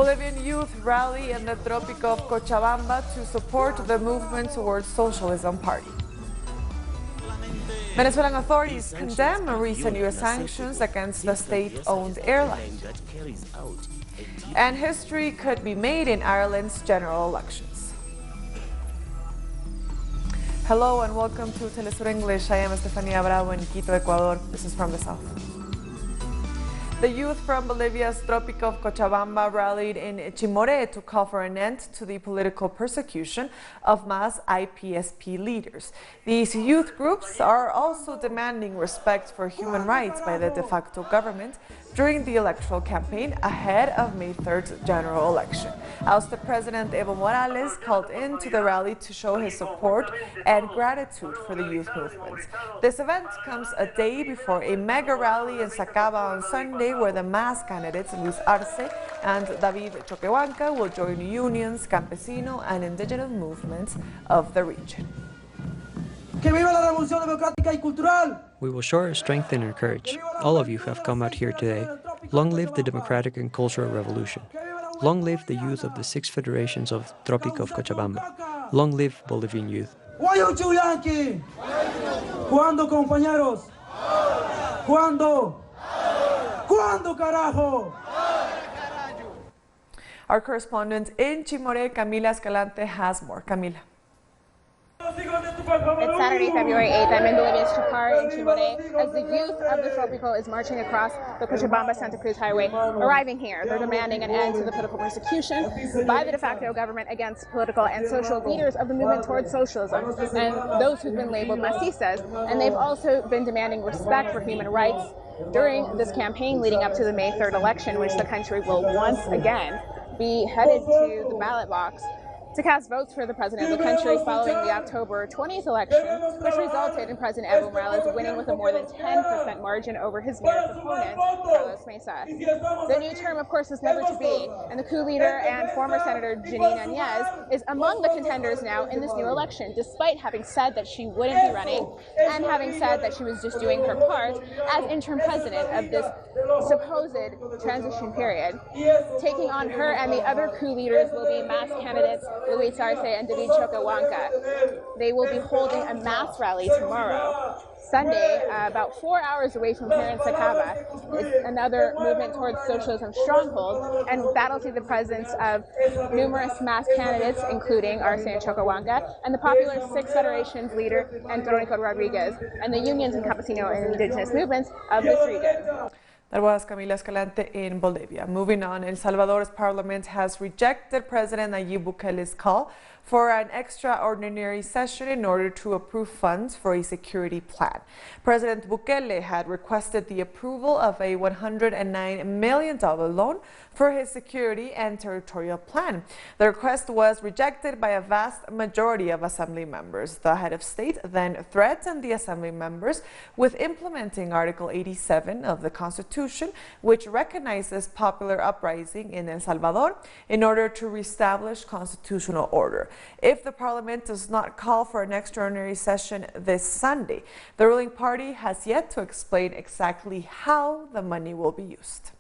Bolivian youth rally in the Tropic of Cochabamba to support the movement towards socialism party. Venezuelan authorities condemn recent U.S. sanctions against the state-owned airline. And history could be made in Ireland's general elections. Hello and welcome to Telesur English. I am Estefania Bravo in Quito, Ecuador. This is From the South. The youth from Bolivia's Tropic of Cochabamba rallied in Chimoré to call for an end to the political persecution of mass IPSP leaders. These youth groups are also demanding respect for human rights by the de facto government during the electoral campaign ahead of May 3rd's general election. Ousted President Evo Morales called in to the rally to show his support and gratitude for the youth movement. This event comes a day before a mega rally in Sacaba on Sunday, where the mass candidates Luis Arce and David Choquehuanca will join unions, campesino and indigenous movements of the region. We will show our strength and our courage. All of you who have come out here today. Long live the democratic and cultural revolution. Long live the youth of the 6 federations of Tropic of Cochabamba. Long live Bolivian youth. ¿Cuándo, compañeros? ¿Cuándo? ¿Cuándo, carajo? Our correspondent in Chimoré, Camila Escalante, has more. Camila. It's Saturday, February 8th. I'm in Bolivia's Chapar in Chimoré as the youth of the Tropical is marching across the Cochabamba-Santa Cruz Highway. Arriving here, they're demanding an end to the political persecution by the de facto government against political and social leaders of the movement towards socialism and those who've been labeled masistas. And they've also been demanding respect for human rights during this campaign leading up to the May 3rd election, which the country will once again be headed to the ballot box to cast votes for the president of the country following the October 20th election, which resulted in President Evo Morales winning with a more than 10% margin over his nearest opponent, Carlos Mesa. The new term, of course, is never to be, and the coup leader and former Senator Janine Áñez is among the contenders now in this new election, despite having said that she wouldn't be running and having said that she was just doing her part as interim president of this supposed transition period. Taking on her and the other coup leaders will be mass candidates Luis Arce and David Choquehuanca. They will be holding a mass rally tomorrow. Sunday, about 4 hours away from here in Sacaba, is another movement towards socialism stronghold, and that'll see the presence of numerous mass candidates, including Arce and Choquehuanca, and the popular 6 Federations leader, Andrónico Rodriguez, and the unions and campesino and indigenous movements of this region. That was Camila Escalante in Bolivia. Moving on, El Salvador's parliament has rejected President Nayib Bukele's call for an extraordinary session in order to approve funds for a security plan. President Bukele had requested the approval of a $109 million loan for his security and territorial plan. The request was rejected by a vast majority of assembly members. The head of state then threatened the assembly members with implementing Article 87 of the Constitution, which recognizes popular uprising in El Salvador in order to reestablish constitutional order. If the parliament does not call for an extraordinary session this Sunday, the ruling party has yet to explain exactly how the money will be used.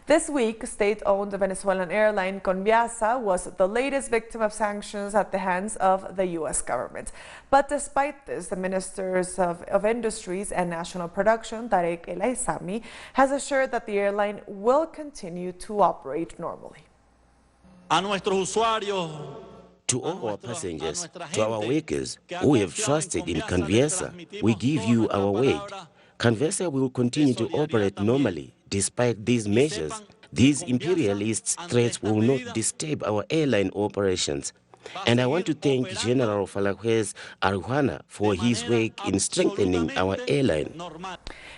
This week, state-owned Venezuelan airline Conviasa was the latest victim of sanctions at the hands of the U.S. government. But despite this, the Ministers of Industries and National Production, Tarek El Aissami, has assured that the airline will continue to operate normally. To all our passengers, to our workers who have trusted in Conviasa, we give you our word. Conviasa will continue to operate normally. Despite these measures, these imperialist threats will not disturb our airline operations. And I want to thank General Falakez Arjuana for his work in strengthening our airline.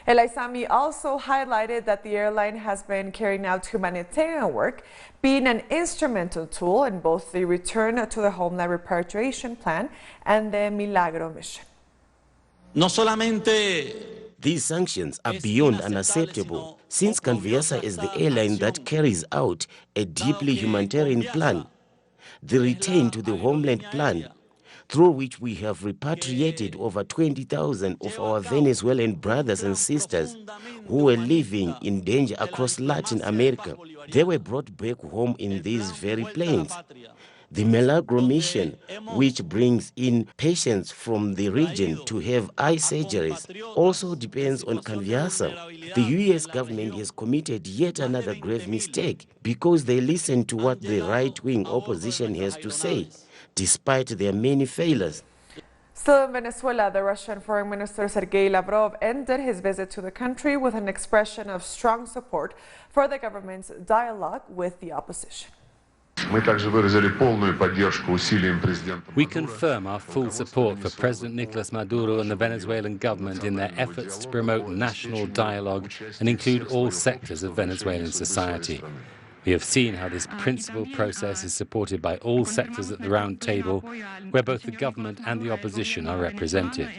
El Aissami also highlighted that the airline has been carrying out humanitarian work, being an instrumental tool in both the return to the homeland repatriation plan and the Milagro mission. These sanctions are beyond unacceptable, since Conviasa is the airline that carries out a deeply humanitarian plan, the return to the homeland plan, through which we have repatriated over 20,000 of our Venezuelan brothers and sisters who were living in danger across Latin America. They were brought back home in these very planes. The Milagro mission, which brings in patients from the region to have eye surgeries, also depends on Conviasa. The U.S. government has committed yet another grave mistake because they listen to what the right-wing opposition has to say, despite their many failures. Still in Venezuela, the Russian Foreign Minister Sergei Lavrov ended his visit to the country with an expression of strong support for the government's dialogue with the opposition. We confirm our full support for President Nicolas Maduro and the Venezuelan government in their efforts to promote national dialogue and include all sectors of Venezuelan society. We have seen how this principled process is supported by all sectors at the round table, where both the government and the opposition are represented.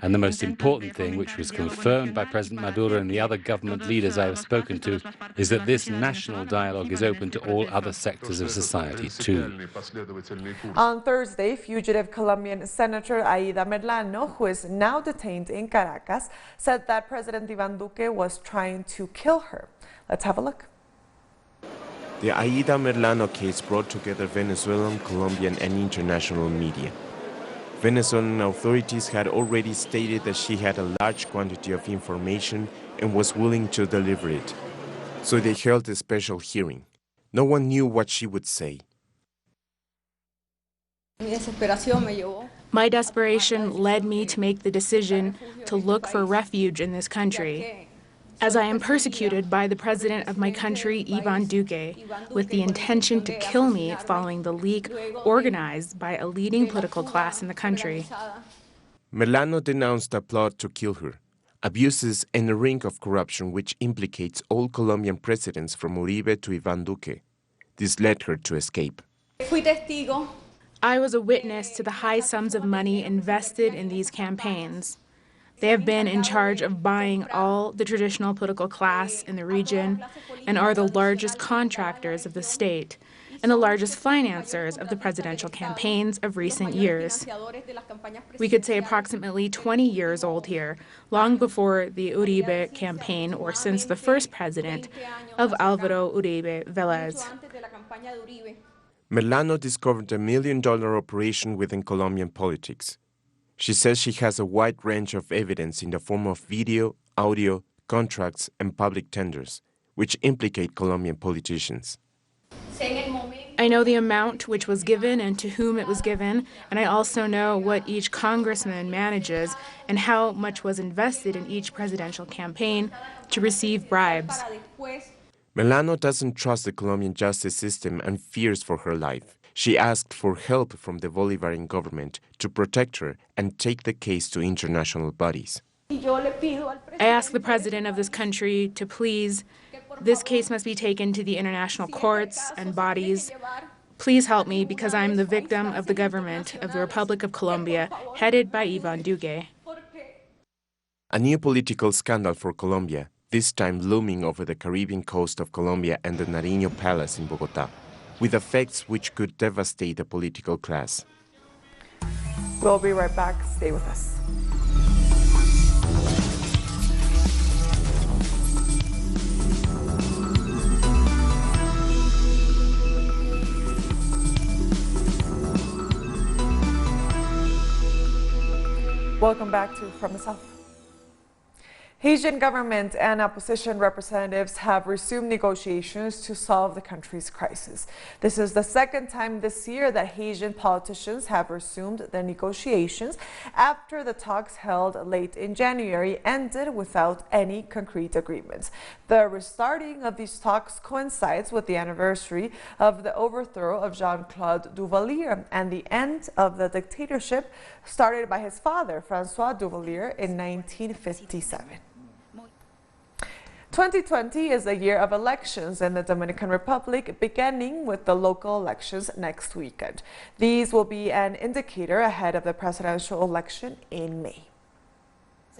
And the most important thing, which was confirmed by President Maduro and the other government leaders I have spoken to, is that this national dialogue is open to all other sectors of society too. On Thursday, fugitive Colombian Senator Aida Merlano, who is now detained in Caracas, said that President Iván Duque was trying to kill her. Let's have a look. The Aida Merlano case brought together Venezuelan, Colombian and international media. Venezuelan authorities had already stated that she had a large quantity of information and was willing to deliver it. So they held a special hearing. No one knew what she would say. My desperation led me to make the decision to look for refuge in this country, as I am persecuted by the president of my country, Iván Duque, with the intention to kill me following the leak organized by a leading political class in the country. Merlano denounced a plot to kill her, abuses and a ring of corruption which implicates all Colombian presidents from Uribe to Iván Duque. This led her to escape. I was a witness to the high sums of money invested in these campaigns. They have been in charge of buying all the traditional political class in the region and are the largest contractors of the state and the largest financiers of the presidential campaigns of recent years. We could say approximately 20 years old here, long before the Uribe campaign or since the first president of Álvaro Uribe Vélez. Merlano discovered $1 million operation within Colombian politics. She says she has a wide range of evidence in the form of video, audio, contracts, and public tenders, which implicate Colombian politicians. I know the amount which was given and to whom it was given, and I also know what each congressman manages and how much was invested in each presidential campaign to receive bribes. Merlano doesn't trust the Colombian justice system and fears for her life. She asked for help from the Bolivarian government to protect her and take the case to international bodies. I ask the president of this country to please, this case must be taken to the international courts and bodies. Please help me because I'm the victim of the government of the Republic of Colombia, headed by Iván Duque. A new political scandal for Colombia, this time looming over the Caribbean coast of Colombia and the Nariño Palace in Bogotá, with effects which could devastate the political class. We'll be right back. Stay with us. Welcome back to From the South. Haitian government and opposition representatives have resumed negotiations to solve the country's crisis. This is the second time this year that Haitian politicians have resumed their negotiations after the talks held late in January ended without any concrete agreements. The restarting of these talks coincides with the anniversary of the overthrow of Jean-Claude Duvalier and the end of the dictatorship started by his father, François Duvalier, in 1957. 2020 is a year of elections in the Dominican Republic, beginning with the local elections next weekend. These will be an indicator ahead of the presidential election in May.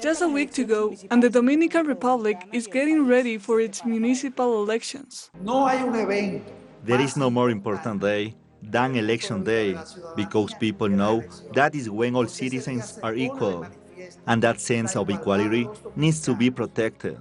Just a week to go, and the Dominican Republic is getting ready for its municipal elections. There is no more important day than Election Day, because people know that is when all citizens are equal, and that sense of equality needs to be protected.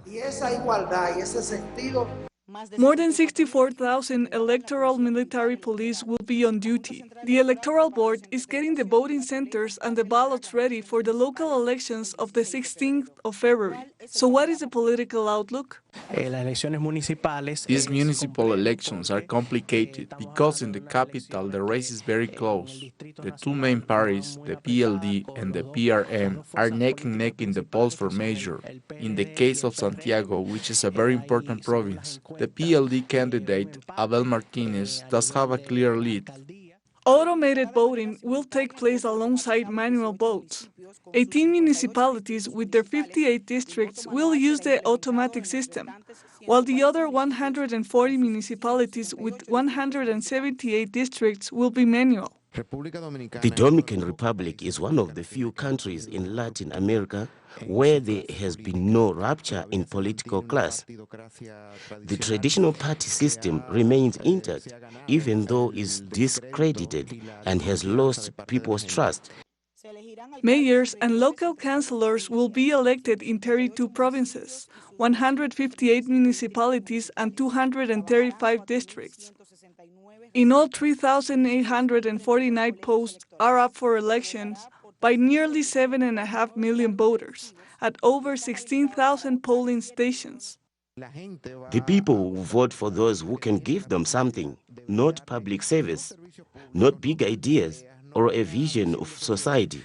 More than 64,000 electoral military police will be on duty. The Electoral Board is getting the voting centers and the ballots ready for the local elections of the 16th of February. So what is the political outlook? These municipal elections are complicated because in the capital the race is very close. The two main parties, the PLD and the PRM, are neck and neck in the polls for mayor. In the case of Santiago, which is a very important province, the PLD candidate, Abel Martinez, does have a clear lead. Automated voting will take place alongside manual votes. 18 municipalities with their 58 districts will use the automatic system, while the other 140 municipalities with 178 districts will be manual. The Dominican Republic is one of the few countries in Latin America where there has been no rupture in political class. The traditional party system remains intact, even though it's discredited and has lost people's trust. Mayors and local councillors will be elected in 32 provinces, 158 municipalities and 235 districts. In all, 3,849 posts are up for elections by nearly 7.5 million voters at over 16,000 polling stations. The people will vote for those who can give them something, not public service, not big ideas or a vision of society,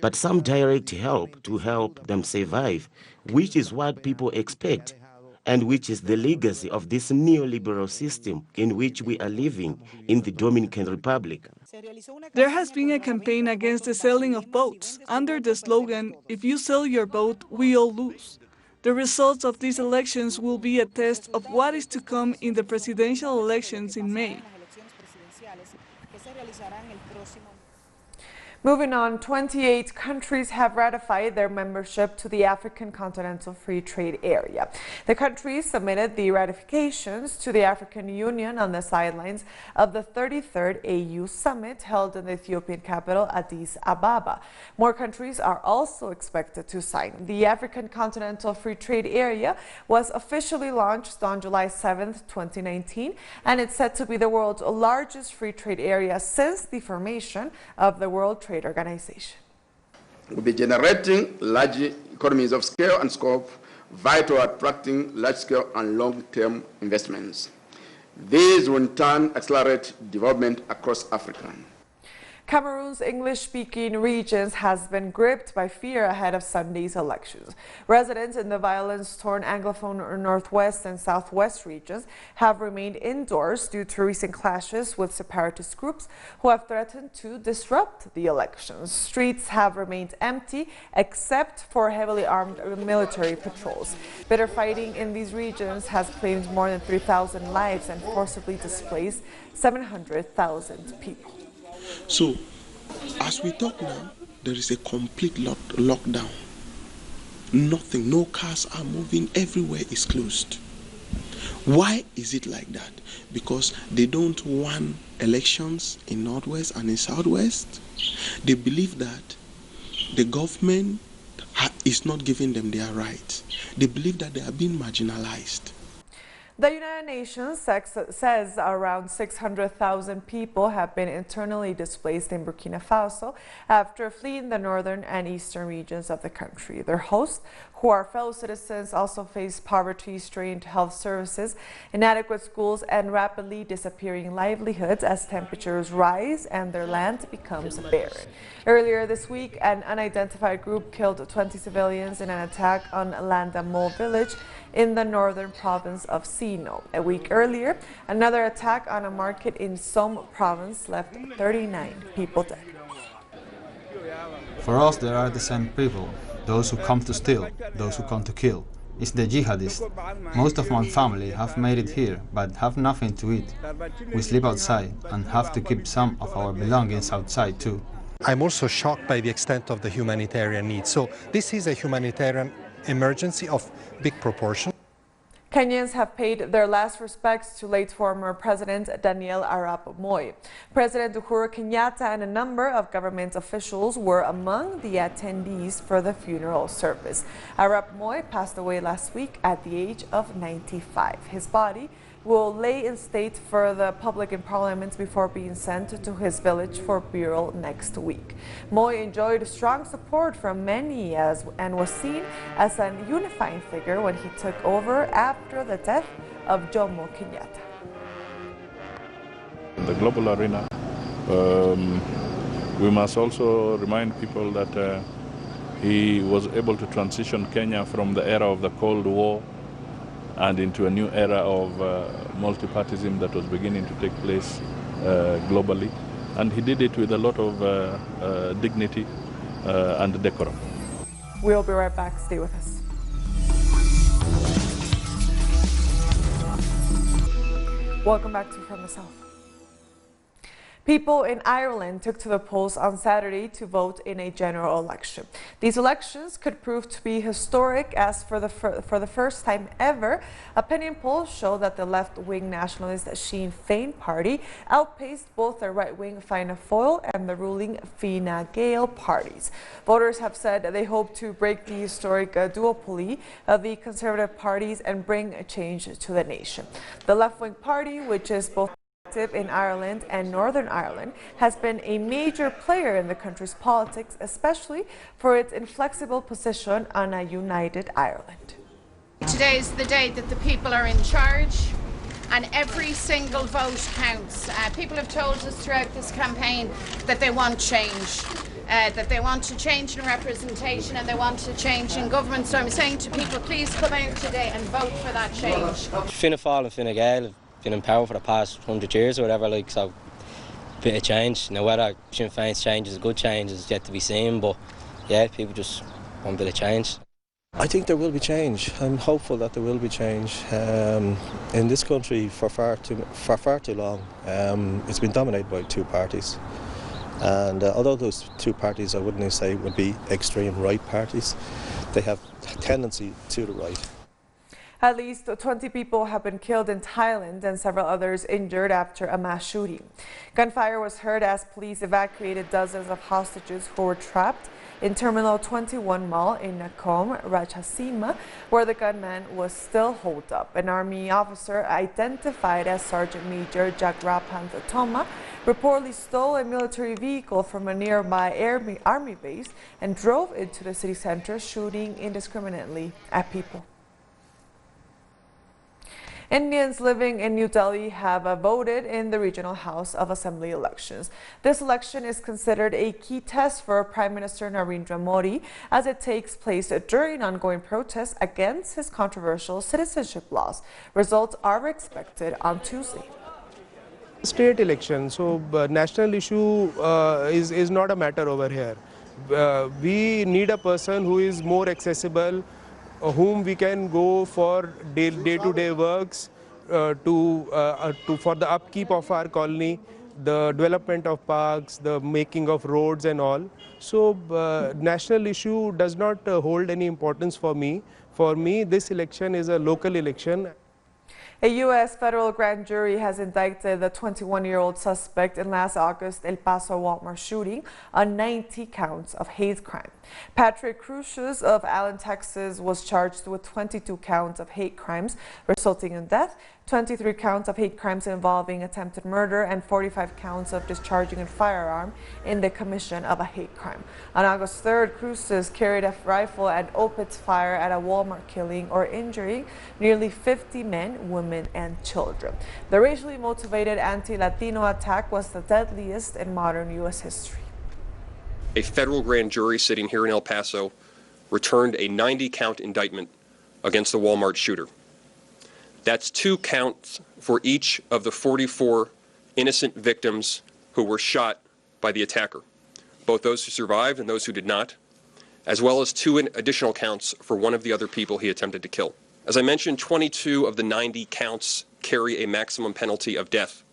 but some direct help to help them survive, which is what people expect, and which is the legacy of this neoliberal system in which we are living in the Dominican Republic. There has been a campaign against the selling of votes under the slogan, "If you sell your vote, we all lose." The results of these elections will be a test of what is to come in the presidential elections in May. Moving on, 28 countries have ratified their membership to the African Continental Free Trade Area. The countries submitted the ratifications to the African Union on the sidelines of the 33rd AU Summit held in the Ethiopian capital, Addis Ababa. More countries are also expected to sign. The African Continental Free Trade Area was officially launched on July 7th, 2019, and it's said to be the world's largest free trade area since the formation of the World Trade Organization. We'll be generating large economies of scale and scope, vital to attracting large-scale and long-term investments. These will in turn accelerate development across Africa. Cameroon's English-speaking regions has been gripped by fear ahead of Sunday's elections. Residents in the violence-torn Anglophone Northwest and Southwest regions have remained indoors due to recent clashes with separatist groups who have threatened to disrupt the elections. Streets have remained empty except for heavily armed military patrols. Bitter fighting in these regions has claimed more than 3,000 lives and forcibly displaced 700,000 people. So, as we talk now, there is a complete lockdown. Nothing, no cars are moving, everywhere is closed. Why is it like that? Because they don't want elections in Northwest and in Southwest. They believe that the government is not giving them their rights. They believe that they are being marginalized. The United Nations says around 600,000 people have been internally displaced in Burkina Faso after fleeing the northern and eastern regions of the country. Their hosts, who are fellow citizens, also face poverty, strained health services, inadequate schools, and rapidly disappearing livelihoods as temperatures rise and their land becomes barren. Earlier this week, an unidentified group killed 20 civilians in an attack on Landamol village in the northern province of Sino. A week earlier, another attack on a market in Somme province left 39 people dead. For us, there are the same people, those who come to steal, those who come to kill. It's the jihadists. Most of my family have made it here, but have nothing to eat. We sleep outside and have to keep some of our belongings outside too. I'm also shocked by the extent of the humanitarian need. So this is a humanitarian emergency of big proportion. Kenyans have paid their last respects to late former President Daniel Arap Moi. President Uhuru Kenyatta and a number of government officials were among the attendees for the funeral service. Arap Moi passed away last week at the age of 95. His body will lay in state for the public in Parliament before being sent to his village for burial next week. Moi enjoyed strong support from many and was seen as a unifying figure when he took over after the death of Jomo Kenyatta. In the global arena, we must also remind people that he was able to transition Kenya from the era of the Cold War and into a new era of multipartyism that was beginning to take place globally. And he did it with a lot of dignity and decorum. We'll be right back. Stay with us. Welcome back to From the South. People in Ireland took to the polls on Saturday to vote in a general election. These elections could prove to be historic as for the first time ever, opinion polls show that the left-wing nationalist Sinn Féin party outpaced both the right-wing Fianna Fáil and the ruling Fine Gael parties. Voters have said they hope to break the historic duopoly of the conservative parties and bring a change to the nation. The left-wing party, which is both in Ireland and Northern Ireland, has been a major player in the country's politics, especially for its inflexible position on a united Ireland. Today is the day that the people are in charge and every single vote counts. People have told us throughout this campaign that they want change. That they want to change in representation and they want to change in government. So I'm saying to people, please come out today and vote for that change. Fianna Fáil and Fine Gael have been in power for the past 100 years or whatever, like, so a bit of change. Now whether Sinn Féin's change is a good change is yet to be seen, but yeah, people just want a bit of change. I think there will be change. I'm hopeful that there will be change. In this country for far too long, it's been dominated by two parties. And although those two parties I wouldn't say would be extreme right parties, they have a tendency to the right. At least 20 people have been killed in Thailand and several others injured after a mass shooting. Gunfire was heard as police evacuated dozens of hostages who were trapped in Terminal 21 Mall in Nakhon Ratchasima, where the gunman was still holed up. An army officer identified as Sergeant Major Jagrapant Thoma reportedly stole a military vehicle from a nearby army base and drove into the city center, shooting indiscriminately at people. Indians living in New Delhi have voted in the Regional House of Assembly elections. This election is considered a key test for Prime Minister Narendra Modi as it takes place during ongoing protests against his controversial citizenship laws. Results are expected on Tuesday. State election, so national issue is not a matter over here. We need a person who is more accessible, whom we can go for day-to-day works for the upkeep of our colony, the development of parks, the making of roads and all. So national issue does not hold any importance for me. For me, this election is a local election. A U.S. federal grand jury has indicted the 21-year-old suspect in last August El Paso Walmart shooting on 90 counts of hate crime. Patrick Cruces of Allen, Texas was charged with 22 counts of hate crimes resulting in death, 23 counts of hate crimes involving attempted murder, and 45 counts of discharging a firearm in the commission of a hate crime. On August 3rd, Cruces carried a rifle and opened fire at a Walmart, killing or injuring nearly 50 men, women, and children. The racially motivated anti-Latino attack was the deadliest in modern U.S. history. A federal grand jury sitting here in El Paso returned a 90-count indictment against the Walmart shooter. That's 2 counts for each of the 44 innocent victims who were shot by the attacker, both those who survived and those who did not, as well as 2 additional counts for one of the other people he attempted to kill. As I mentioned, 22 of the 90 counts carry a maximum penalty of death.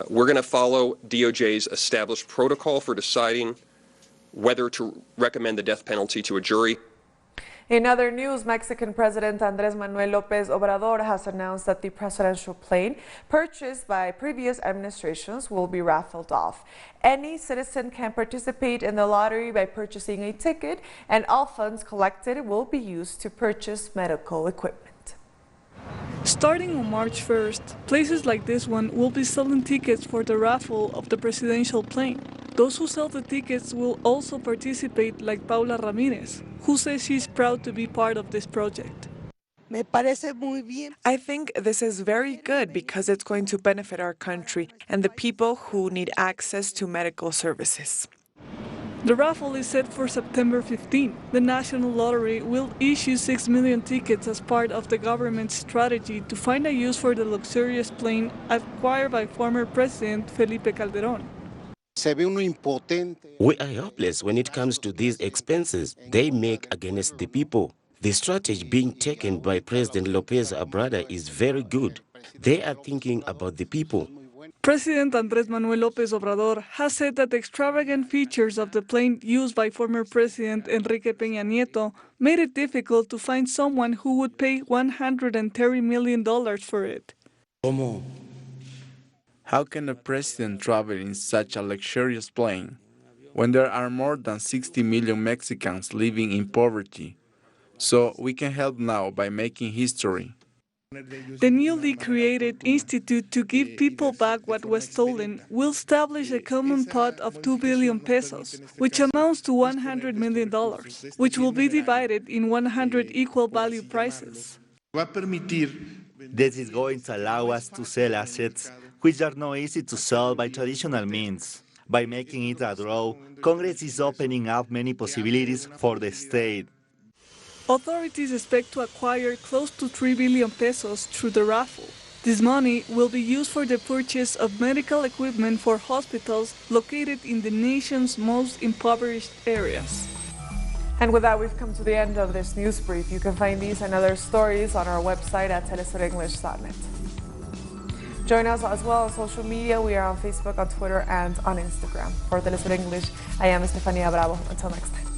We're going to follow DOJ's established protocol for deciding whether to recommend the death penalty to a jury. In other news, Mexican President Andrés Manuel López Obrador has announced that the presidential plane purchased by previous administrations will be raffled off. Any citizen can participate in the lottery by purchasing a ticket, and all funds collected will be used to purchase medical equipment. Starting on March 1st, places like this one will be selling tickets for the raffle of the presidential plane. Those who sell the tickets will also participate, like Paula Ramirez, who says she's proud to be part of this project. I think this is very good because it's going to benefit our country and the people who need access to medical services. The raffle is set for September 15. The National Lottery will issue 6 million tickets as part of the government's strategy to find a use for the luxurious plane acquired by former President Felipe Calderón. We are helpless when it comes to these expenses they make against the people. The strategy being taken by President López Obrador is very good. They are thinking about the people. President Andrés Manuel López Obrador has said that the extravagant features of the plane used by former President Enrique Peña Nieto made it difficult to find someone who would pay $130 million for it. How can a president travel in such a luxurious plane when there are more than 60 million Mexicans living in poverty? So we can help now by making history. The newly created Institute to Give People Back What Was Stolen will establish a common pot of 2 billion pesos, which amounts to $100 million, which will be divided in 100 equal value prizes. This is going to allow us to sell assets which are not easy to sell by traditional means. By making it a draw, Congress is opening up many possibilities for the state. Authorities expect to acquire close to 3 billion pesos through the raffle. This money will be used for the purchase of medical equipment for hospitals located in the nation's most impoverished areas. And with that, we've come to the end of this news brief. You can find these and other stories on our website at telesurenglish.net. Join us as well on social media. We are on Facebook, on Twitter, and on Instagram. For Telesur English, I am Estefania Bravo. Until next time.